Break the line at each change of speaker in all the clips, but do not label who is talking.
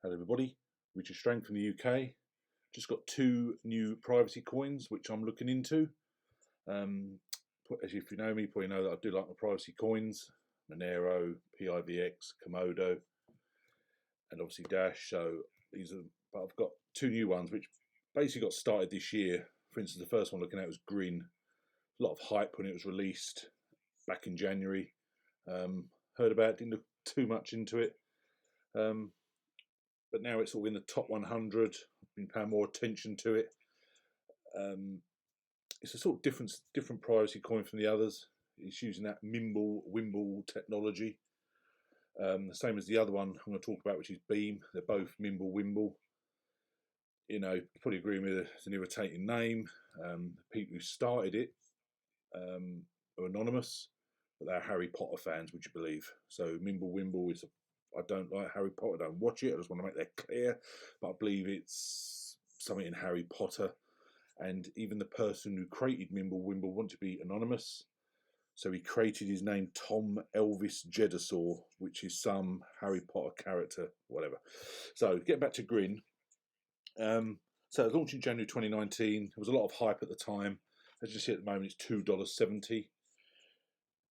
Hello everybody, Richard Strang from the UK. Just got two new privacy coins which I'm looking into. As if you know me, probably know that I do like my privacy coins. NANO, PIVX, Komodo, and obviously Dash. So but I've got two new ones which basically got started this year. For instance, the first one looking at was GRIN. A lot of hype when it was released back in January. Heard about it, didn't look too much into it. But now it's all in the top 100. I've been paying more attention to it. It's a sort of different privacy coin from the others. It's using that Wimble technology. The same as the other one I'm going to talk about, which is Beam. They're both Wimble. You know, probably agree with me, it's an irritating name. The people who started it are anonymous, but they're Harry Potter fans, would you believe? So Wimble is I don't like Harry Potter, I don't watch it, I just want to make that clear, but I believe it's something in Harry Potter, and even the person who created Wimble wanted to be anonymous, so he created his name Tom Elvis Jedusor, which is some Harry Potter character, whatever. So getting back to GRIN, so it was launched in January 2019, there was a lot of hype at the time. As you see at the moment, it's $2.70.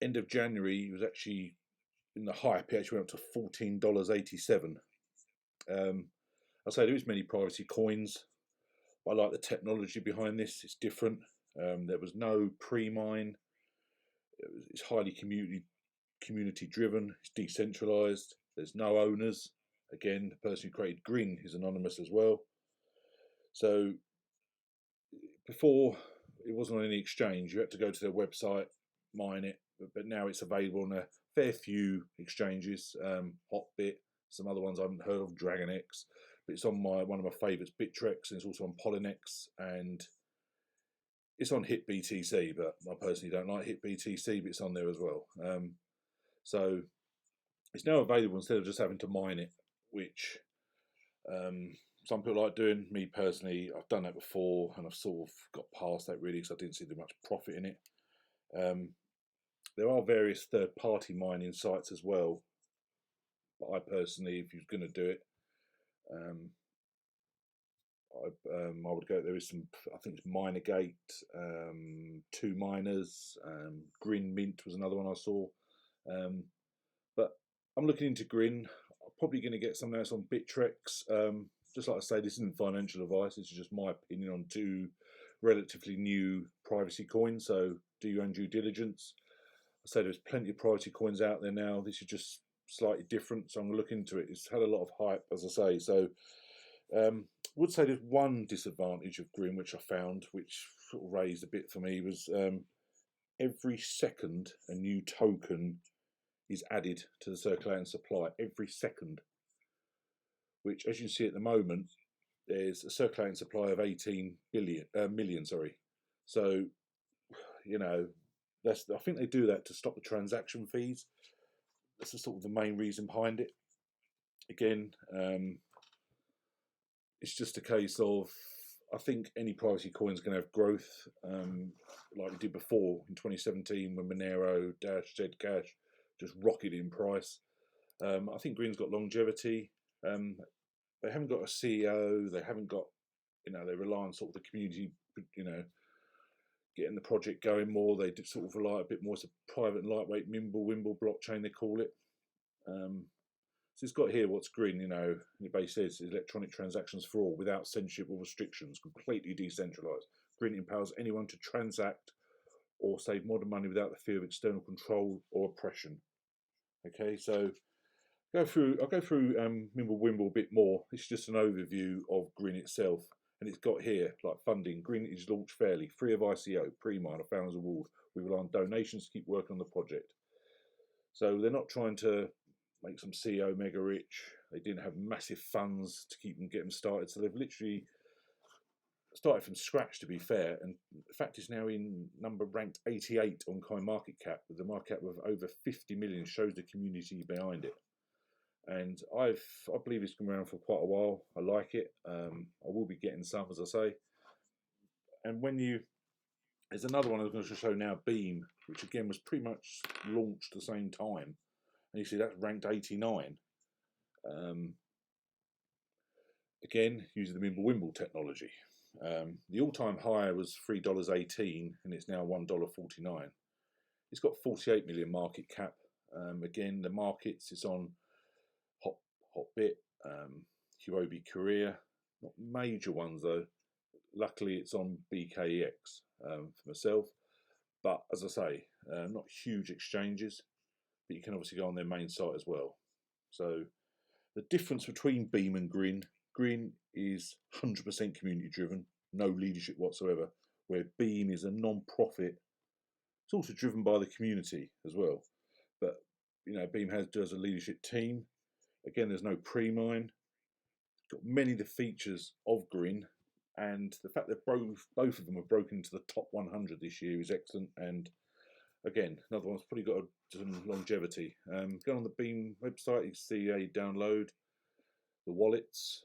End of January, it was actually in the hype, it actually went up to $14.87. I'll say there is many privacy coins, but I like the technology behind this. It's different. There was no pre-mine. It's highly community driven. It's decentralized. There's no owners. Again, the person who created GRIN is anonymous as well. So before, it wasn't on any exchange. You had to go to their website, mine it, but now it's available on a fair few exchanges. Hotbit, some other ones I haven't heard of, DragonX, but it's on one of my favourites, Bitrex, and it's also on Polynex, and it's on HitBTC, but I personally don't like HitBTC, but it's on there as well. So it's now available instead of just having to mine it, which some people like doing. Me personally, I've done that before, and I've sort of got past that really because I didn't see much profit in it. There are various third-party mining sites as well, but I personally, if you're going to do it, I would go. There is some, I think it's Minergate, Two Miners, GRIN Mint was another one I saw, but I'm looking into GRIN. I'm probably going to get something else on Bitrex. Just like I say, this isn't financial advice. This is just my opinion on two relatively new privacy coins. So do your own due diligence. I say there's plenty of privacy coins out there now. This is just slightly different, so I'm going to look into it. It's had a lot of hype, as I say. So would say there's one disadvantage of GRIN which I found, which sort of raised a bit for me, was every second a new token is added to the circulating supply. Every second, which, as you can see at the moment, there's a circulating supply of 18 million. So, you know, I think they do that to stop the transaction fees. That's the sort of the main reason behind it. Again, it's just a case of, I think any privacy coin is going to have growth, like we did before in 2017 when Monero, Dash, Zcash just rocketed in price. I think GRIN's got longevity. They haven't got a CEO. They haven't got, you know, they rely on sort of the community, you know, getting the project going more. They sort of rely a bit more. It's a private and lightweight Wimble blockchain, they call it. So it's got here what's GRIN, you know, it basically says electronic transactions for all without censorship or restrictions, completely decentralized. GRIN empowers anyone to transact or save modern money without the fear of external control or oppression. Okay, so I'll go through Wimble a bit more. This is just an overview of GRIN itself. And it's got here, like funding. GRIN is launched fairly, free of ICO, pre-mine, a founders award. We rely on donations to keep working on the project. So they're not trying to make some CEO mega rich. They didn't have massive funds to get them started. So they've literally started from scratch, to be fair. And the fact is now in ranked 88 on CoinMarketCap, with the market cap of over 50 million, shows the community behind it. And I believe it's been around for quite a while. I like it. I will be getting some, as I say. And there's another one I'm going to show now, Beam, which again was pretty much launched at the same time. And you see that's ranked 89. again using the Mimblewimble technology. The all-time high was $3.18 and it's now $1.49. It's got 48 million market cap. Again, the markets, it's on Hotbit, Huobi Korea, not major ones though. Luckily, it's on BKEX for myself. But as I say, not huge exchanges, but you can obviously go on their main site as well. So the difference between Beam and GRIN, GRIN is 100% community driven, no leadership whatsoever, where Beam is a non-profit. It's also driven by the community as well. But you know, Beam does a leadership team. Again, there's no pre-mine. Got many of the features of GRIN, and the fact that both of them have broken into the top 100 this year is excellent. And again, another one's probably got some longevity. Go on the Beam website, you can see how you download the wallets.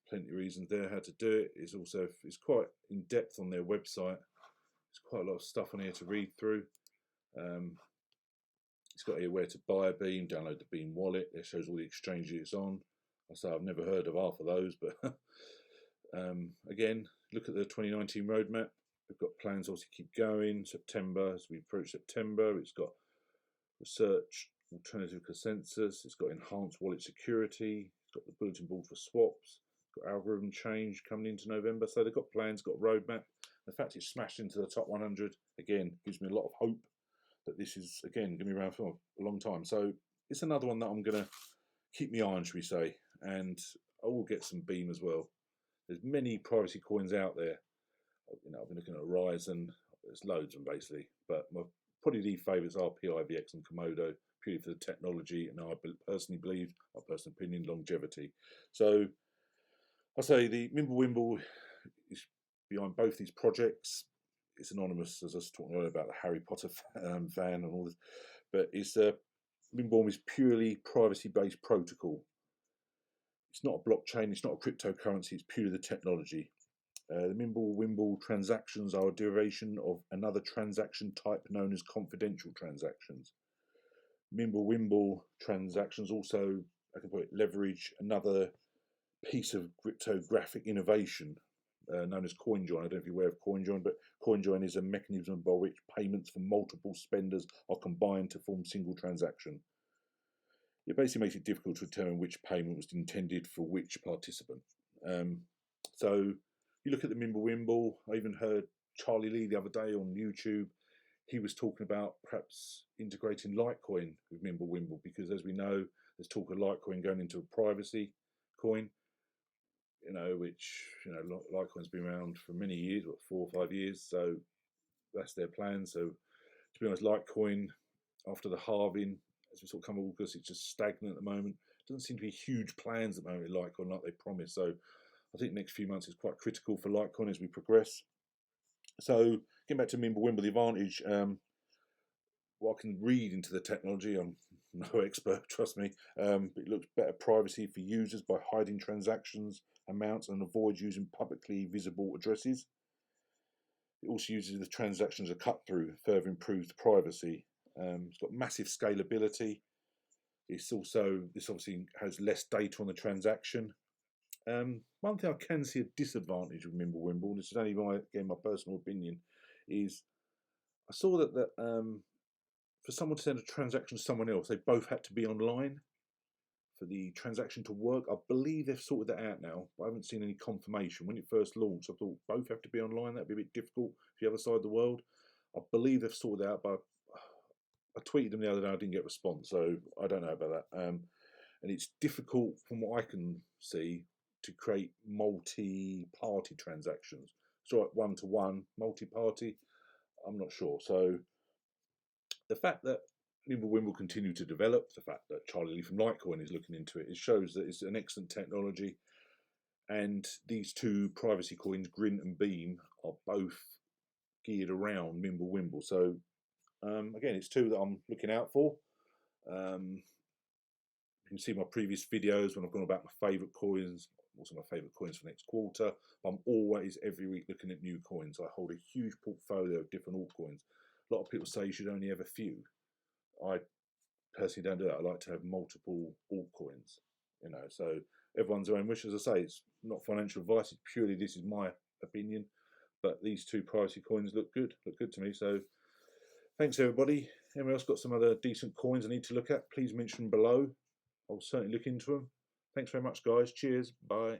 Plenty of reasons there how to do it. It's quite in depth on their website. There's quite a lot of stuff on here to read through. It's got here where to buy a Beam, download the Beam wallet. It shows all the exchanges it's on. I say I've never heard of half of those, but again, look at the 2019 roadmap. We've got plans obviously keep going. September, as we approach September, it's got research, alternative consensus. It's got enhanced wallet security. It's got the bulletin board for swaps. It's got algorithm change coming into November. So they've got plans, got a roadmap. The fact it's smashed into the top 100 again gives me a lot of hope that this is again going to be around for a long time. So it's another one that I'm going to keep my eye on, should we say, and I will get some Beam as well. There's many privacy coins out there. You know, I've been looking at Horizon. There's loads of them basically, but my probably the favourites are PIVX and Komodo, purely for the technology, and I personally believe, my personal opinion, longevity. So I say the Mimblewimble is behind both these projects. It's anonymous, as I was talking earlier about the Harry Potter fan and all this, but it's Mimblewimble is purely privacy-based protocol. It's not a blockchain, it's not a cryptocurrency, it's purely the technology. The Mimblewimble transactions are a derivation of another transaction type known as confidential transactions. Mimblewimble transactions also, I can put it, leverage another piece of cryptographic innovation known as CoinJoin. I don't know if you're aware of CoinJoin, but CoinJoin is a mechanism by which payments from multiple spenders are combined to form single transaction. It basically makes it difficult to determine which payment was intended for which participant. So you look at the Mimblewimble. I even heard Charlie Lee the other day on YouTube. He was talking about perhaps integrating Litecoin with Mimblewimble, because as we know, there's talk of Litecoin going into a privacy coin, you know, which, you know, Litecoin's been around for many years, what, 4 or 5 years, so that's their plan. So to be honest, Litecoin, after the halving, as we sort of come August, it's just stagnant at the moment. Doesn't seem to be huge plans at the moment with Litecoin like they promised. So I think the next few months is quite critical for Litecoin as we progress. So getting back to Mimblewimble, the advantage, what I can read into the technology, I'm no expert, trust me, but it looks better privacy for users by hiding transactions amounts and avoid using publicly visible addresses. It also uses the transactions as a cut through, further improves privacy. It's got massive scalability. This obviously has less data on the transaction. One thing I can see a disadvantage with Mimblewimble, and this is only my personal opinion, is I saw that for someone to send a transaction to someone else, they both had to be online for the transaction to work. I believe they've sorted that out now, but I haven't seen any confirmation. When it first launched, I thought both have to be online. That'd be a bit difficult for the other side of the world. I believe they've sorted that out, but I tweeted them the other day, I didn't get a response, so I don't know about that. And it's difficult, from what I can see, to create multi-party transactions. So like one-to-one, multi-party, I'm not sure. So the fact that Mimblewimble will continue to develop, the fact that Charlie Lee from Litecoin is looking into it, it shows that it's an excellent technology. And these two privacy coins, GRIN and Beam, are both geared around Mimblewimble. So again, it's two that I'm looking out for. You can see my previous videos when I've gone about my favourite coins, also my favourite coins for next quarter. I'm always, every week, looking at new coins. I hold a huge portfolio of different altcoins. A lot of people say you should only have a few. I personally don't do that. I like to have multiple altcoins. You know, so everyone's their own wish. As I say, it's not financial advice. It's purely, this is my opinion. But these two privacy coins look good to me. So thanks everybody. Anyone else got some other decent coins I need to look at? Please mention below. I'll certainly look into them. Thanks very much, guys. Cheers. Bye.